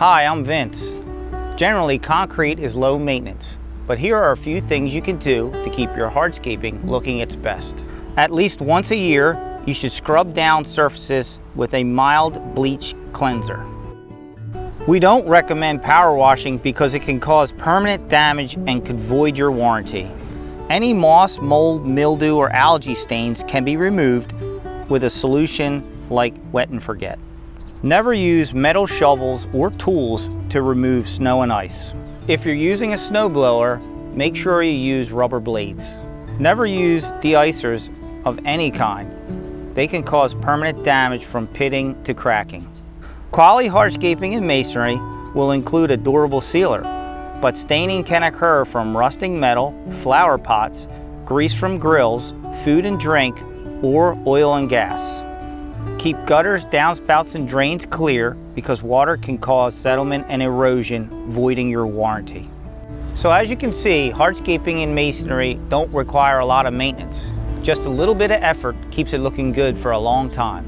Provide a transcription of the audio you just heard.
Hi, I'm Vince. Generally, concrete is low maintenance, but here are a few things you can do to keep your hardscaping looking its best. At least once a year, you should scrub down surfaces with a mild bleach cleanser. We don't recommend power washing because it can cause permanent damage and could void your warranty. Any moss, mold, mildew, or algae stains can be removed with a solution like Wet and Forget. Never use metal shovels or tools to remove snow and ice. If you're using a snowblower, make sure you use rubber blades. Never use de-icers of any kind. They can cause permanent damage from pitting to cracking. Quality hardscaping and masonry will include a durable sealer, but staining can occur from rusting metal, flower pots, grease from grills, food and drink, or oil and gas. Keep gutters, downspouts, and drains clear because water can cause settlement and erosion, voiding your warranty. So as you can see, hardscaping and masonry don't require a lot of maintenance. Just a little bit of effort keeps it looking good for a long time.